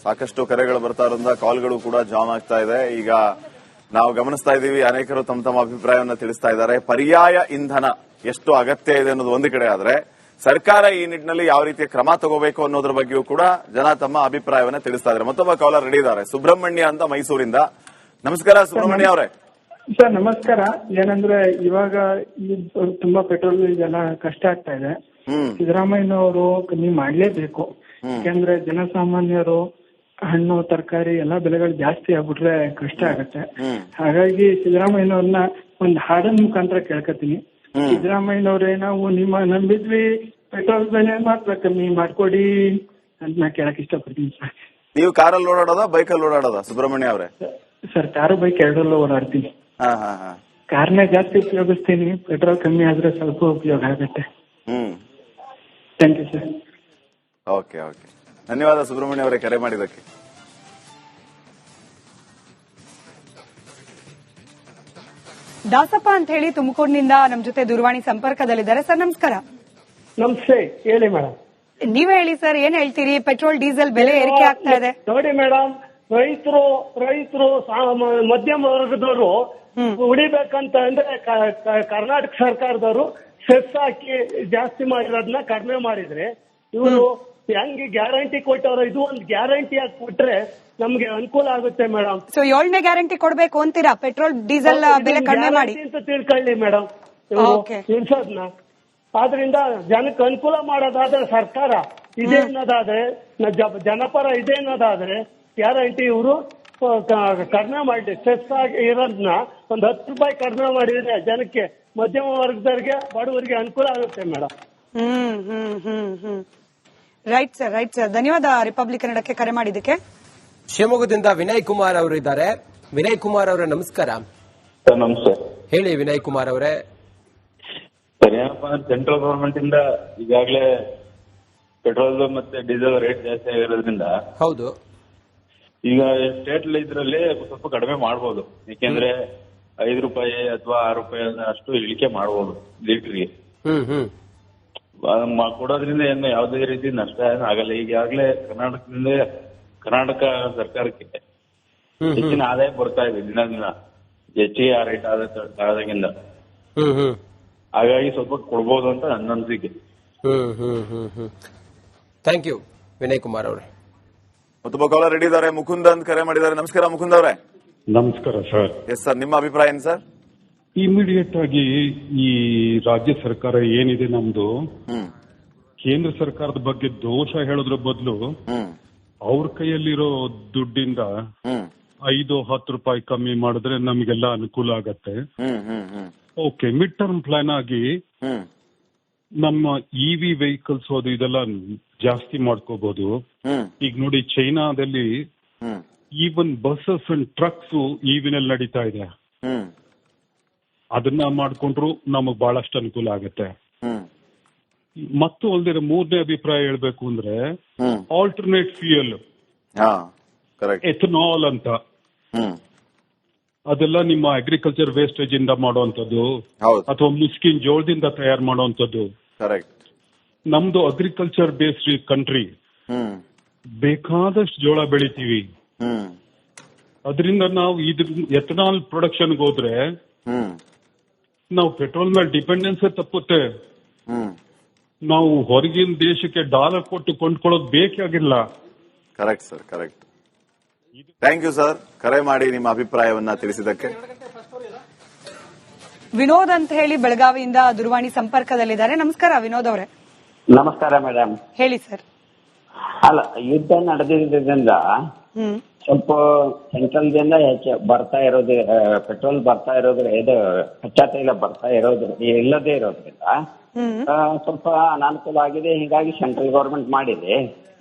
ಸಾಕಷ್ಟು ಕರೆಗಳು ಬರ್ತಾ ಇರೋದ್ರಿಂದ ಕಾಲ್ಗಳು ಕೂಡ ಜಾಮ್ ಆಗ್ತಾ ಇದೆ. ಈಗ ನಾವು ಗಮನಿಸ್ತಾ ಇದ್ದೀವಿ, ಅನೇಕರು ತಮ್ಮ ತಮ್ಮ ಅಭಿಪ್ರಾಯವನ್ನು ತಿಳಿಸ್ತಾ ಇದ್ದಾರೆ. ಪರ್ಯಾಯ ಇಂಧನ ಎಷ್ಟು ಅಗತ್ಯ ಇದೆ ಅನ್ನೋದು ಒಂದು ಕಡೆ ಆದ್ರೆ, ಸರ್ಕಾರ ಈ ನಿಟ್ಟಿನಲ್ಲಿ ಯಾವ ರೀತಿಯ ಕ್ರಮ ತಗೋಬೇಕು ಅನ್ನೋದ್ರ ಬಗ್ಗೆಯೂ ಕೂಡ ಜನ ತಮ್ಮ ಅಭಿಪ್ರಾಯವನ್ನ ತಿಳಿಸ್ತಾ ಇದ್ದಾರೆ. ಮತ್ತೊಬ್ಬ ಕಾಲರ್ ರೆಡಿ ಇದ್ದಾರೆ, ಸುಬ್ರಹ್ಮಣ್ಯ ಅಂತ ಮೈಸೂರಿಂದ. ನಮಸ್ಕಾರ ಸುಬ್ರಹ್ಮಣ್ಯ ಅವರೇ. ಸರ್ ನಮಸ್ಕಾರ. ಏನಂದ್ರೆ ಇವಾಗ ತುಂಬಾ ಪೆಟ್ರೋಲ್ ಇದೆಲ್ಲ ಕಷ್ಟ ಆಗ್ತಾ ಇದೆ. ಸಿದ್ದರಾಮಯ್ಯನವರು ಕಮ್ಮಿ ಮಾಡ್ಲೇಬೇಕು. ಯಾಕಂದ್ರೆ ಜನಸಾಮಾನ್ಯರು ಹಣ್ಣು ತರಕಾರಿ ಎಲ್ಲಾ ಬೆಲೆಗಳು ಜಾಸ್ತಿ ಆಗ್ಬಿಟ್ರೆ ಕಷ್ಟ ಆಗತ್ತೆ. ಹಾಗಾಗಿ ಸಿದ್ದರಾಮಯ್ಯನವ್ರನ್ನ ಒಂದ್ ಹಾಡಿನ ಮುಖಾಂತರ ಕೇಳ್ಕತೀನಿ. ಸಿದ್ದರಾಮಯ್ಯನವ್ರೆ, ನಾವು ನಿಮ್ಮ ನಂಬಿದ್ವಿ, ಪೆಟ್ರೋಲ್ ಬೆಲೆ ಮಾತ್ರ ಕಮ್ಮಿ ಮಾಡ್ಕೊಡಿ ಅಂತ ನಾ ಕೇಳಕ್ ಇಷ್ಟಪಡ್ತೀನಿ ಸರ್. ನೀವು ಕಾರಲ್ಲಿ ಓಡಾಡೋದಾ ಬೈಕಲ್ಲಿ ಓಡಾಡೋದಾ ಸುಬ್ರಹ್ಮಣ್ಯ ಅವರೇ? ಸರ್ ಕಾರು ಬೈಕ್ ಎರಡರಲ್ಲೂ ಓಡಾಡ್ತೀನಿ. ಕಾರ್ನೇ ಜಾಸ್ತಿ ಉಪಯೋಗಿಸ್ತೀನಿ. ಪೆಟ್ರೋಲ್ ಕಮ್ಮಿ ಆದ್ರೆ ಸ್ವಲ್ಪ ಉಪಯೋಗ ಆಗುತ್ತೆ. Thank you sir. Okay okay, ಧನ್ಯವಾದ ಸುಬ್ರಹ್ಮಣ್ಯ ಅವರೇ ಕರೆ ಮಾಡಿದ್ದಕ್ಕೆ. ದಾಸಪ್ಪ ಅಂತ ಹೇಳಿ ತುಮಕೂರಿನಿಂದ ನಮ್ ಜೊತೆ ದೂರವಾಣಿ ಸಂಪರ್ಕದಲ್ಲಿದ್ದಾರೆ. ಸರ್ ನಮಸ್ಕಾರ. ನಮಸ್ತೆ, ಹೇಳಿ ಮೇಡಮ್. ನೀವೇ ಹೇಳಿ ಸರ್, ಏನ್ ಹೇಳ್ತೀರಿ? ಪೆಟ್ರೋಲ್ ಡೀಸೆಲ್ ಬೆಲೆ ಏರಿಕೆ ಆಗ್ತಾ ಇದೆ. ನೋಡಿ ಮೇಡಮ್, ರೈತರು ಮಧ್ಯಮ ವರ್ಗದವರು ಉಳಿಬೇಕಂತ ಅಂದ್ರೆ ಕರ್ನಾಟಕ ಸರ್ಕಾರದವರು ಸೆಸ್ ಹಾಕಿ ಜಾಸ್ತಿ ಮಾಡಿರೋದನ್ನ ಕಡಿಮೆ ಮಾಡಿದ್ರೆ, ಇವರು ಹೆಂಗೆ ಗ್ಯಾರಂಟಿ ಕೊಟ್ಟವ್ರ, ಇದು ಒಂದು ಗ್ಯಾರಂಟಿ ಆಗಿ ಕೊಟ್ರೆ ನಮ್ಗೆ ಅನುಕೂಲ ಆಗುತ್ತೆ ಮೇಡಮ್. ಸೊ 7ನೇ ಗ್ಯಾರಂಟಿ ಕೊಡ್ಬೇಕು ಅಂತೀರಾ? ಪೆಟ್ರೋಲ್ ಡೀಸೆಲ್ ಬೆಲೆ ಕಡಿಮೆ ಮಾಡಿ ಅಂತ ತಿಳ್ಕೊಳ್ಳಿ ಮೇಡಮ್ ಇನ್ಸೋದ್ನ. ಆದ್ರಿಂದ ಜನಕ್ಕೆ ಅನುಕೂಲ ಮಾಡೋದಾದ್ರೆ ಸರ್ಕಾರ ಇದೇನದಾದ್ರೆ, ಜನಪರ ಇದೇನದಾದ್ರೆ ಗ್ಯಾರಂಟಿ ಇವರು ಕಡಿಮೆ ಮಾಡಿ ಸೆಸ್ ಆಗಿ ಇರೋದನ್ನ ಒಂದ್ 10 ರೂಪಾಯಿ ಕಡಿಮೆ ಮಾಡಿದ್ರೆ ಜನಕ್ಕೆ, ಮಧ್ಯಮ ವರ್ಗದವರಿಗೆ, ಬಡವರಿಗೆ ಅನುಕೂಲ ಆಗುತ್ತೆ madam. Right sir, right sir. ಧನ್ಯವಾದ ರಿಪಬ್ಲಿಕ್ ಕನ್ನಡಕ್ಕೆ ಕರೆ ಮಾಡಿದ್ದಕ್ಕೆ. ಶಿವಮೊಗ್ಗದಿಂದ ವಿನಯ್ ಕುಮಾರ್ ಅವರು ಇದ್ದಾರೆ. ವಿನಯ್ ಕುಮಾರ್ ಅವರೇ ನಮಸ್ಕಾರ. ನಮಸ್ತೆ. ಹೇಳಿ ವಿನಯ್ ಕುಮಾರ್ ಅವರೇ. ಸರ್ ಏನಪ್ಪಾ ಅಂದ್ರೆ, ಸೆಂಟ್ರಲ್ ಗವರ್ಮೆಂಟ್ ಇಂದ ಈಗಾಗಲೇ ಪೆಟ್ರೋಲ್ ಮತ್ತೆ ಡೀಸೆಲ್ ರೇಟ್ ಜಾಸ್ತಿ ಆಗಿರೋದ್ರಿಂದ ಹೌದು, ಈಗ ಸ್ಟೇಟ್ ಇದ್ರಲ್ಲಿ ಸ್ವಲ್ಪ ಕಡಿಮೆ ಮಾಡಬಹುದು. ಯಾಕೆಂದ್ರೆ 5 ರೂಪಾಯಿ ಅಥವಾ 6 ರೂಪಾಯಿ ಅಷ್ಟು ಇಳಿಕೆ ಮಾಡಬಹುದು ಲೀಟರ್ಗೆ. ಕೊಡೋದ್ರಿಂದ ಏನು ಯಾವುದೇ ರೀತಿ ನಷ್ಟ ಏನು ಆಗಲ್ಲ. ಈಗಾಗಲೇ ಕರ್ನಾಟಕ ಸರ್ಕಾರಕ್ಕೆ ಹೆಚ್ಚಿನ ಆದಾಯ ಬರ್ತಾ ಇದೆ ದಿನ ದಿನ, ಹೆಚ್ಚಿಗೆ ಆ ರೇಟ್ ಆದಾಗಿಂದ. ಹಾಗಾಗಿ ಸ್ವಲ್ಪ ಕೊಡ್ಬೋದು ಅಂತ ನನ್ನ ಅನಿಸಿಕೆ. ಥ್ಯಾಂಕ್ ಯು ವಿನಯ್ ಕುಮಾರ್ ಅವರೇ. ಮತ್ತೊಬ್ಬ ಕಾಲರ್ ರೆಡಿ ಇದ್ದಾರೆ, ಮುಕುಂದ್ ಅಂತ ಕರೆ ಮಾಡಿದ್ದಾರೆ. ನಮಸ್ಕಾರ ಮುಕುಂದ್ ಅವರೇ. ನಮಸ್ಕಾರ ಸರ್. ಎಸ್ ಸರ್, ನಿಮ್ಮ ಅಭಿಪ್ರಾಯ ಏನು ಸರ್? ಇಮಿಡಿಯೇಟ್ ಆಗಿ ಈ ರಾಜ್ಯ ಸರ್ಕಾರ ಏನಿದೆ ನಮ್ದು, ಕೇಂದ್ರ ಸರ್ಕಾರದ ಬಗ್ಗೆ ದೋಷ ಹೇಳೋದ್ರ ಬದಲು ಅವ್ರ ಕೈಯಲ್ಲಿರೋ ದುಡ್ಡಿಂದ 5-10 ರೂಪಾಯಿ ಕಮ್ಮಿ ಮಾಡಿದ್ರೆ ನಮ್ಗೆಲ್ಲ ಅನುಕೂಲ ಆಗತ್ತೆ. ಓಕೆ, ಮಿಡ್ ಟರ್ಮ್ ಪ್ಲಾನ್ ಆಗಿ ನಮ್ಮ ಇವಿ ವೆಹಿಕಲ್ಸ್ ಅದು ಇದೆಲ್ಲ ಜಾಸ್ತಿ ಮಾಡ್ಕೋಬಹುದು. ಈಗ ನೋಡಿ, ಚೈನಾದಲ್ಲಿ ಈವನ್ ಬಸ್ಸಸ್ ಅಂಡ್ ಟ್ರಕ್ಸ್ ಇವಿನಲ್ಲಿ ನಡೀತಾ ಇದೆ. ಅದನ್ನ ಮಾಡ್ಕೊಂಡ್ರು ನಮಗ್ ಬಹಳಷ್ಟು ಅನುಕೂಲ ಆಗತ್ತೆ. ಮತ್ತು ಅಲ್ದಿರ ಮೂರನೇ ಅಭಿಪ್ರಾಯ ಹೇಳ್ಬೇಕು ಅಂದ್ರೆ, ಆಲ್ಟರ್ನೇಟ್ ಫ್ಯೂಯಲ್, ಎಥನಾಲ್ ಅಂತ, ಅದೆಲ್ಲ ನಿಮ್ಮ ಅಗ್ರಿಕಲ್ಚರ್ ವೇಸ್ಟೇಜ್ ಇಂದ ಮಾಡುವಂತದ್ದು ಅಥವಾ ಮುಸ್ಕಿನ್ ಜೋಳದಿಂದ ತಯಾರು ಮಾಡುವಂತದ್ದು. ನಮ್ದು ಅಗ್ರಿಕಲ್ಚರ್ ಬೇಸ್ಡ್ ಕಂಟ್ರಿ, ಬೇಕಾದಷ್ಟು ಜೋಳ ಬೆಳಿತೀವಿ. ಅದರಿಂದ ನಾವು ಇದ್ರ ಎಥನಾಲ್ ಪ್ರೊಡಕ್ಷನ್ಗೆ ಹೋದ್ರೆ ನಾವು ಪೆಟ್ರೋಲ್ ಮೇಲೆ ಡಿಪೆಂಡೆನ್ಸ್ ತಪ್ಪುತ್ತೆ. ನಾವು ಹೊರಗಿನ ದೇಶಕ್ಕೆ ಡಾಲರ್ ಕೊಟ್ಟು ಕೊಂಡ್ಕೊಳ್ಳೋದು ಬೇಕಾಗಿಲ್ಲ. Correct sir, correct. Thank you sir, ಕರೆ ಮಾಡಿ ನಿಮ್ಮ ಅಭಿಪ್ರಾಯವನ್ನ ತಿಳಿಸಿದ್ದಕ್ಕೆ. ವಿನೋದ್ ಅಂತ ಹೇಳಿ ಬೆಳಗಾವಿಯಿಂದ ದೂರವಾಣಿ ಸಂಪರ್ಕದಲ್ಲಿದ್ದಾರೆ. ನಮಸ್ಕಾರ ವಿನೋದ್ ಅವರೇ. ನಮಸ್ಕಾರ ಮೇಡಮ್. ಹೇಳಿ ಸರ್. ಅಲ್ಲ, ಯುದ್ಧ ನಡೆದಿದ್ದರಿಂದ ಸ್ವಲ್ಪ ಸೆಂಟ್ರಲ್ ದಿಂದ ಹೆಚ್ಚು ಬರ್ತಾ ಇರೋದು, ಪೆಟ್ರೋಲ್ ಬರ್ತಾ ಇರೋದ್ರ, ಇದು ಕಚ್ಚಾ ತೈಲ ಬರ್ತಾ ಇಲ್ಲದೇ ಇರೋದ್ರಿಂದ ಸ್ವಲ್ಪ ಅನಾನುಕೂಲ ಆಗಿದೆ. ಹೀಗಾಗಿ ಸೆಂಟ್ರಲ್ ಗವರ್ಮೆಂಟ್ ಮಾಡಿದೆ.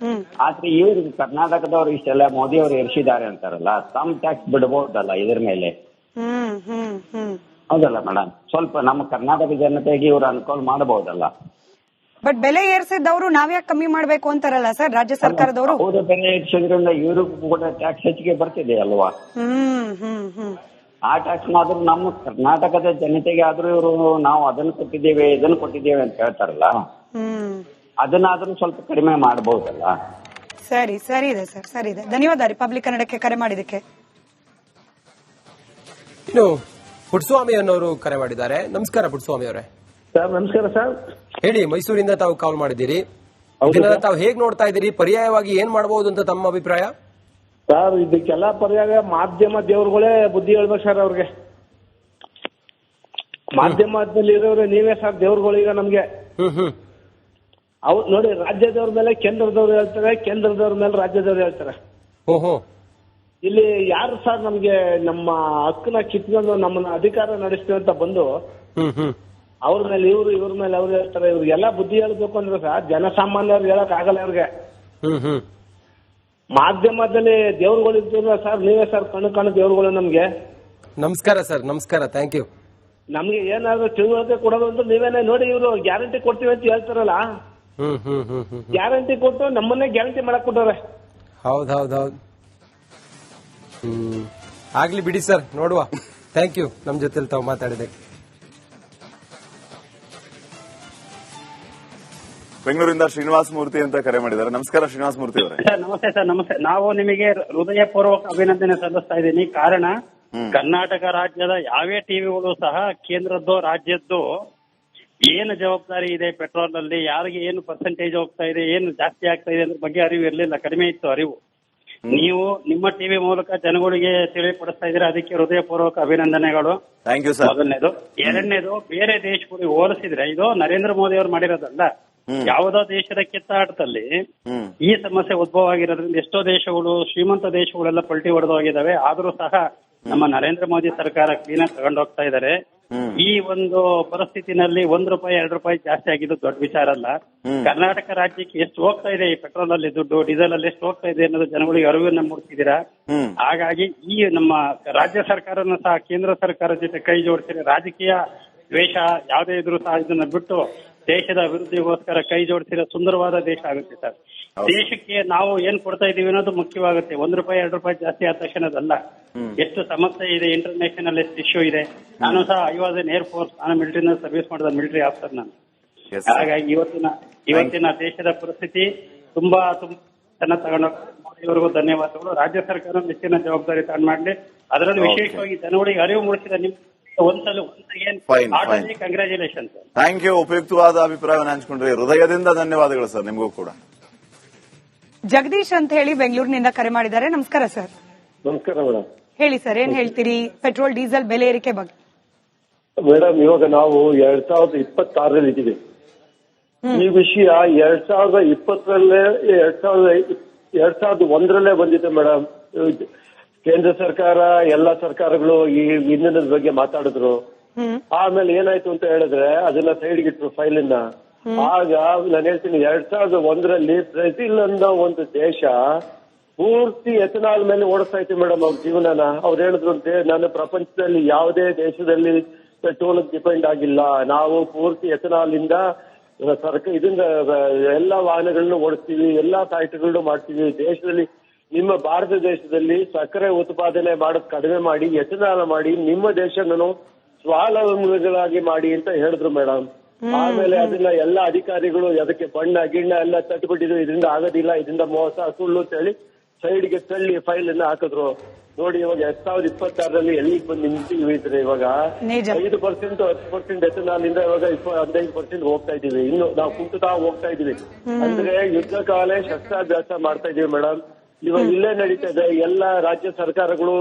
ಆದ್ರೆ ಇವ್ರು ಕರ್ನಾಟಕದವ್ರು ಇಷ್ಟೆಲ್ಲ ಮೋದಿ ಅವರು ಏರಿಸಿದ್ದಾರೆ ಅಂತಾರಲ್ಲ, ಸಮ್ ಟ್ಯಾಕ್ಸ್ ಬಿಡಬಹುದಲ್ಲ ಇದ್ರ ಮೇಲೆ? ಹೌದಲ್ಲ ಮೇಡಮ್? ಸ್ವಲ್ಪ ನಮ್ಮ ಕರ್ನಾಟಕ ಜನತೆಗೆ ಇವ್ರು ಅನುಕೂಲ ಮಾಡಬಹುದಲ್ಲ? ಬಟ್ ಬೆಲೆ ಏರಿಸಿದವರು ನಾವ್ಯಾಕೆ ಕಮ್ಮಿ ಮಾಡ್ಬೇಕು ಅಂತಾರಲ್ಲ ಸರ್ ರಾಜ್ಯ ಸರ್ಕಾರದವರು? ಹೌದು, ಬೆಲೆ ಏರಿಸೋದ್ರಿಂದ ಇವ್ರಿಗೂ ಕೂಡ ಟ್ಯಾಕ್ಸ್ ಹೆಚ್ಚಿಗೆ ಬರ್ತಿದೆ ಅಲ್ವಾ? ಆ ಟ್ಯಾಕ್ಸ್ ಆದ್ರೂ ನಮ್ಮ ಕರ್ನಾಟಕದ ಜನತೆಗೆ ಆದ್ರೂ ಇವರು ನಾವು ಅದನ್ನು ಕೊಟ್ಟಿದ್ದೇವೆ ಇದನ್ನು ಕೊಟ್ಟಿದ್ದೇವೆ ಅಂತ ಹೇಳ್ತಾರಲ್ಲ, ಅದನ್ನಾದ್ರೂ ಸ್ವಲ್ಪ ಕಡಿಮೆ ಮಾಡಬಹುದಲ್ಲ? ಸರಿ ಸರಿ ಇದೆ ಸರ್, ಸರಿ ಇದೆ. ಧನ್ಯವಾದ ರಿಪಬ್ಲಿಕ್ ಕನ್ನಡಕ್ಕೆ ಕರೆ ಮಾಡಿದಕ್ಕೆ. ಇನ್ನು ಪುಟ್ಟಸ್ವಾಮಿ ಅನ್ನೋರು ಕರೆ ಮಾಡಿದ್ದಾರೆ. ನಮಸ್ಕಾರ ಪುಟ್ಟಸ್ವಾಮಿ ಅವರೇ. ಸರ್ ನಮಸ್ಕಾರ ಸರ್. ಹೇಳಿ, ಮೈಸೂರಿಂದ ತಾವು ಕಾಲ್ ಮಾಡಿದ್ದೀರಿ. ಇದನ್ನ ತಾವು ಹೇಗ್ ನೋಡ್ತಾ ಇದ್ದೀರಿ? ಪರ್ಯಾಯವಾಗಿ ಏನ್ ಮಾಡಬಹುದು ಅಂತ ತಮ್ಮ ಅಭಿಪ್ರಾಯ? ಸರ್ ಇದಕ್ಕೆಲ್ಲ ಪರ್ಯಾಯ ಮಾಧ್ಯಮ ದೇವ್ರುಗಳೇ ಬುದ್ಧಿ ಹೇಳ್ಬೇಕು ಸರ್. ಅವ್ರಿಗೆ ಮಾಧ್ಯಮದಲ್ಲಿ ಇರೋರು ನೀವೇ ಸರ್ ದೇವ್ರುಗಳು ಈಗ ನಮ್ಗೆ. ಅವ್ರು ನೋಡಿ, ರಾಜ್ಯದವ್ರ ಮೇಲೆ ಕೇಂದ್ರದವ್ರು ಹೇಳ್ತಾರೆ, ಕೇಂದ್ರದವ್ರ ಮೇಲೆ ರಾಜ್ಯದವ್ರು ಹೇಳ್ತಾರೆ. ಓಹೋ, ಇಲ್ಲಿ ಯಾರು ಸರ್ ನಮ್ಗೆ ನಮ್ಮ ಹಕ್ಕನ್ನ ಕಿತ್ಕೊಂಡು ನಮ್ಮನ್ನ ಅಧಿಕಾರ ನಡೆಸ್ತೀವಿ ಅಂತ ಬಂದು ಅವ್ರ ಮೇಲೆ ಇವ್ರ ಮೇಲೆ ಅವ್ರು ಹೇಳ್ತಾರೆ. ಇವ್ರಿಗೆಲ್ಲ ಬುದ್ಧಿ ಹೇಳ್ಬೇಕು ಅಂದ್ರೆ ಸರ್ ಜನಸಾಮಾನ್ಯರು ಹೇಳಕ್ ಆಗಲ್ಲ ಅವ್ರಿಗೆ. ಮಾಧ್ಯಮದಲ್ಲಿ ದೇವ್ರುಗಳು ಇದ್ರು ಸರ್, ನೀವೇ ಸರ್ ಕಣ್ಣು ದೇವ್ರುಗಳು ನಮ್ಗೆ. ನಮಸ್ಕಾರ ಸರ್, ನಮಸ್ಕಾರ, ಥ್ಯಾಂಕ್ ಯು. ನಮ್ಗೆ ಏನಾದ್ರು ತಿಳುವಳಿಕೆ ಕೊಡೋದು ಅಂತ ನೀವೇನೇ ನೋಡಿ. ಇವರು ಗ್ಯಾರಂಟಿ ಕೊಡ್ತೀವಿ ಅಂತ ಹೇಳ್ತಾರಲ್ಲ, ಗ್ಯಾರಂಟಿ ಕೊಟ್ಟು ನಮ್ಮನ್ನೇ ಗ್ಯಾರಂಟಿ ಮಾಡಕ್ ಕೊಟ್ಟವ್ರೆ. ಹೌದೌದೌದು. ಆಗ್ಲಿ ಬಿಡಿ ಸರ್, ನೋಡುವ. ಥ್ಯಾಂಕ್ ಯು ನಮ್ ಜೊತೆ ತಾವು ಮಾತಾಡಿದಕ್ಕೆ. ಬೆಂಗಳೂರಿಂದ ಶ್ರೀನಿವಾಸ ಮೂರ್ತಿ ಅಂತ ಕರೆ ಮಾಡಿದ್ದಾರೆ. ನಮಸ್ಕಾರ ಶ್ರೀನಿವಾಸ ಮೂರ್ತಿ ಅವರೇ. ಸರ್ ನಮಸ್ತೆ ಸರ್, ನಮಸ್ತೆ. ನಾವು ನಿಮಗೆ ಹೃದಯಪೂರ್ವಕ ಅಭಿನಂದನೆ ಸಲ್ಲಿಸ್ತಾ ಇದ್ದೀನಿ. ಕಾರಣ, ಕರ್ನಾಟಕ ರಾಜ್ಯದ ಯಾವೇ ಟಿವಿಗಳು ಸಹ ಕೇಂದ್ರದ್ದು ರಾಜ್ಯದ್ದು ಏನು ಜವಾಬ್ದಾರಿ ಇದೆ ಪೆಟ್ರೋಲ್ ನಲ್ಲಿ, ಯಾರಿಗೆ ಏನು ಪರ್ಸೆಂಟೇಜ್ ಹೋಗ್ತಾ ಇದೆ, ಏನು ಜಾಸ್ತಿ ಆಗ್ತಾ ಇದೆ ಅದ್ರ ಬಗ್ಗೆ ಅರಿವು ಇರಲಿಲ್ಲ, ಕಡಿಮೆ ಇತ್ತು ಅರಿವು. ನೀವು ನಿಮ್ಮ ಟಿವಿ ಮೂಲಕ ಜನಗಳಿಗೆ ತಿಳಿಪಡಿಸ್ತಾ ಇದ್ದೀರಾ, ಅದಕ್ಕೆ ಹೃದಯಪೂರ್ವಕ ಅಭಿನಂದನೆಗಳು. Thank you sir. ಮೊದಲನೇದು. ಎರಡನೇದು, ಬೇರೆ ದೇಶಗಳಿಗೆ ಹೋಲಿಸಿದ್ರೆ ಇದು ನರೇಂದ್ರ ಮೋದಿ ಅವರು ಮಾಡಿರೋದಲ್ಲ. ಯಾವುದೋ ದೇಶದ ಕಿತ್ತಾಟದಲ್ಲಿ ಈ ಸಮಸ್ಯೆ ಉದ್ಭವ ಆಗಿರೋದ್ರಿಂದ ಎಷ್ಟೋ ದೇಶಗಳು, ಶ್ರೀಮಂತ ದೇಶಗಳೆಲ್ಲ ಪಲ್ಟಿ ಹೊಡೆದು ಹೋಗಿದ್ದಾವೆ. ಆದ್ರೂ ಸಹ ನಮ್ಮ ನರೇಂದ್ರ ಮೋದಿ ಸರ್ಕಾರ ಕ್ಲೀನ್ ಆಗಿ ತಗೊಂಡು ಹೋಗ್ತಾ ಇದ್ದಾರೆ. ಈ ಒಂದು ಪರಿಸ್ಥಿತಿನಲ್ಲಿ ₹1, ₹2 ಜಾಸ್ತಿ ಆಗಿದ್ದು ದೊಡ್ಡ ವಿಚಾರ ಅಲ್ಲ. ಕರ್ನಾಟಕ ರಾಜ್ಯಕ್ಕೆ ಎಷ್ಟು ಹೋಗ್ತಾ ಇದೆ ಈ ಪೆಟ್ರೋಲ್ ಅಲ್ಲಿ ದುಡ್ಡು, ಡೀಸೆಲ್ ಅಲ್ಲಿ ಎಷ್ಟು ಹೋಗ್ತಾ ಇದೆ ಅನ್ನೋದು ಜನಗಳಿಗೆ ಅರಿವನ್ನು ಮೂಡಿಸಿದ್ದೀರಾ. ಹಾಗಾಗಿ ಈ ನಮ್ಮ ರಾಜ್ಯ ಸರ್ಕಾರನ ಸಹ ಕೇಂದ್ರ ಸರ್ಕಾರದ ಜೊತೆ ಕೈ ಜೋಡಿಸಿದ್ರೆ, ರಾಜಕೀಯ ದ್ವೇಷ ಯಾವುದೇ ಇದ್ರೂ ಸಹ ಇದನ್ನ ಬಿಟ್ಟು ದೇಶದ ಅಭಿವೃದ್ಧಿಗೋಸ್ಕರ ಕೈ ಜೋಡಿಸಿರೋ ಸುಂದರವಾದ ದೇಶ ಆಗುತ್ತೆ ಸರ್. ದೇಶಕ್ಕೆ ನಾವು ಏನ್ ಕೊಡ್ತಾ ಇದೀವಿ ಅನ್ನೋದು ಮುಖ್ಯವಾಗುತ್ತೆ. ₹1, ₹2 ಜಾಸ್ತಿ ಆದ ತಕ್ಷಣದಲ್ಲ. ಎಷ್ಟು ಸಮಸ್ಯೆ ಇದೆ, ಇಂಟರ್ನ್ಯಾಷನಲ್ ಎಷ್ಟು ಇಶ್ಯೂ ಇದೆ. ನಾನು ಸಹ I was an air force, ನಾನು ಮಿಲಿಟರಿನ ಸರ್ವಿಸ್ ಮಾಡಿದ ಮಿಲಿಟರಿ ಆಫೀಸರ್ ನಾನು. ಹಾಗಾಗಿ ಇವತ್ತಿನ ದೇಶದ ಪರಿಸ್ಥಿತಿ ತುಂಬಾ ಚೆನ್ನಾಗಿ ತಗೊಂಡೋಗ್ರಿಗೂ ಧನ್ಯವಾದಗಳು. ರಾಜ್ಯ ಸರ್ಕಾರ ಹೆಚ್ಚಿನ ಜವಾಬ್ದಾರಿ ತಗೊಂಡು ಮಾಡಲಿ. ಅದರಲ್ಲಿ ವಿಶೇಷವಾಗಿ ಜನಗಳಿಗೆ ಅರಿವು ಮೂಡಿಸಿದ ನಿಮ್ ಕಂಗ್ರಾಚುಲೇಷನ್. Thank you. ಉಪಯುಕ್ತವಾದ ಅಭಿಪ್ರಾಯವನ್ನು ಹಂಚಿಕೊಂಡ್ರಿ. ಹೃದಯದಿಂದ ಧನ್ಯವಾದಗಳು ಸರ್, ನಿಮಗೂ ಕೂಡ. ಜಗದೀಶ್ ಅಂತ ಹೇಳಿ ಬೆಂಗಳೂರಿನಿಂದ ಕರೆ ಮಾಡಿದ್ದಾರೆ. ನಮಸ್ಕಾರ ಸರ್. ನಮಸ್ಕಾರ ಮೇಡಮ್. ಹೇಳಿ ಸರ್, ಏನ್ ಹೇಳ್ತೀರಿ ಪೆಟ್ರೋಲ್ ಡೀಸೆಲ್ ಬೆಲೆ ಏರಿಕೆ ಬಗ್ಗೆ? ಮೇಡಮ್, ಇವಾಗ ನಾವು 2026 ಇದ್ದೀವಿ. ಈ ವಿಷಯ 2020 2001 ಬಂದಿದೆ ಮೇಡಮ್. ಕೇಂದ್ರ ಸರ್ಕಾರ, ಎಲ್ಲಾ ಸರ್ಕಾರಗಳು ಈ ಇಂಧನದ ಬಗ್ಗೆ ಮಾತಾಡಿದ್ರು. ಆಮೇಲೆ ಏನಾಯ್ತು ಅಂತ ಹೇಳಿದ್ರೆ ಅದನ್ನ ಸೈಡ್ಗಿಟ್ರು ಫೈಲನ್ನ. ಆಗ ನಾನು ಹೇಳ್ತೀನಿ, 2001 ಬ್ರೆಜಿಲ್ ಅನ್ನೋ ಒಂದು ದೇಶ ಪೂರ್ತಿ ಎಥನಾಲ್ ಮೇಲೆ ಓಡಿಸ್ತಾ ಇತ್ತು ಮೇಡಮ್ ಅವ್ರ ಜೀವನನ. ಅವ್ರು ಹೇಳಿದ್ರು, ನಾನು ಪ್ರಪಂಚದಲ್ಲಿ ಯಾವುದೇ ದೇಶದಲ್ಲಿ ಪೆಟ್ರೋಲ್ ಡಿಪೆಂಡ್ ಆಗಿಲ್ಲ, ನಾವು ಪೂರ್ತಿ ಎಥನಾಲ್ ಇಂದ ಇದರಿಂದ ಎಲ್ಲಾ ವಾಹನಗಳನ್ನ ಓಡಿಸ್ತೀವಿ, ಎಲ್ಲಾ ಫ್ಯಾಕ್ಟರಿಗಳನ್ನು ಮಾಡ್ತೀವಿ. ದೇಶದಲ್ಲಿ, ನಿಮ್ಮ ಭಾರತ ದೇಶದಲ್ಲಿ ಸಕ್ಕರೆ ಉತ್ಪಾದನೆ ಮಾಡೋದು ಕಡಿಮೆ ಮಾಡಿ, ಎಥನಾಲ್ ಮಾಡಿ, ನಿಮ್ಮ ದೇಶವನ್ನು ಸ್ವಾವಲಂಬಿಗಳಾಗಿ ಮಾಡಿ ಅಂತ ಹೇಳಿದ್ರು ಮೇಡಮ್. ಆಮೇಲೆ ಅದನ್ನ ಎಲ್ಲಾ ಅಧಿಕಾರಿಗಳು ಅದಕ್ಕೆ ಬಣ್ಣ ಗಿಣ್ಣ ಎಲ್ಲ ತಟ್ಟುಬಿಟ್ಟಿದ್ರು. ಇದರಿಂದ ಆಗೋದಿಲ್ಲ, ಇದರಿಂದ ಮೋಸ, ಸುಳ್ಳು ಅಂತ ಹೇಳಿ ಸೈಡ್ಗೆ ತಳ್ಳಿ ಫೈಲ್ ಅನ್ನ ಹಾಕಿದ್ರು. ನೋಡಿ, ಇವಾಗ 2026 ಎಲ್ಲಿಗೆ ಬಂದು ನಿಂತಿದ್ರೆ ಇವಾಗ 5% 10% ಎಥನಾಲ್ ಇಂದ ಇವಾಗ 15% ಹೋಗ್ತಾ ಇದೀವಿ. ಇನ್ನು ನಾವು ಕುಂಟುತ್ತಾ ಹೋಗ್ತಾ ಇದೀವಿ. ಅಂದ್ರೆ ಯುದ್ಧ ಕಾಲ ಶಸ್ತ್ರಾಭ್ಯಾಸ ಮಾಡ್ತಾ ಇದೀವಿ ಮೇಡಮ್. ಇವಾಗ ಇಲ್ಲೇ ನಡೀತಾ ಇದೆ. ಎಲ್ಲ ರಾಜ್ಯ ಸರ್ಕಾರಗಳು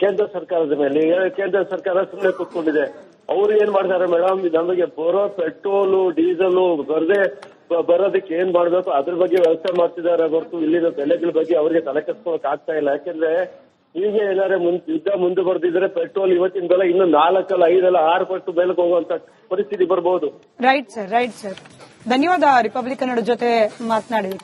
ಕೇಂದ್ರ ಸರ್ಕಾರದ ಮೇಲೆ, ಕೇಂದ್ರ ಸರ್ಕಾರ ಸುಮ್ಮನೆ ಕೂತ್ಕೊಂಡಿದೆ. ಅವ್ರು ಏನ್ ಮಾಡ್ತಾರೆ ಮೇಡಮ್, ನಮಗೆ ಬರೋ ಪೆಟ್ರೋಲು ಡೀಸೆಲ್ ಬರೋದಕ್ಕೆ ಏನ್ ಮಾಡ್ಬೇಕು ಅದ್ರ ಬಗ್ಗೆ ವ್ಯವಸ್ಥೆ ಮಾಡ್ತಿದ್ದಾರೆ ಹೊರತು ಇಲ್ಲಿನ ಬೆಲೆಗಳ ಬಗ್ಗೆ ಅವ್ರಿಗೆ ತಲೆ ಕೆಡ್ಸ್ಕೊಳಕ್ ಆಗ್ತಾ ಇಲ್ಲ. ಯಾಕೆಂದ್ರೆ ಈಗ ಏನಾದ್ರೆ ಯುದ್ಧ ಮುಂದೆ ಬರ್ದಿದ್ರೆ ಪೆಟ್ರೋಲ್ ಇವತ್ತಿನ ಬೆಲೆ ಇನ್ನು 4 ಅಲ್ಲ 5 ಅಲ್ಲ 6 ಪಟ್ಟು ಬೆಲೆಗೆ ಹೋಗುವಂತ ಪರಿಸ್ಥಿತಿ ಬರಬಹುದು. Right sir, right sir. ಧನ್ಯವಾದ ರಿಪಬ್ಲಿಕ್ ಕನ್ನಡ ಜೊತೆ ಮಾತನಾಡಿ.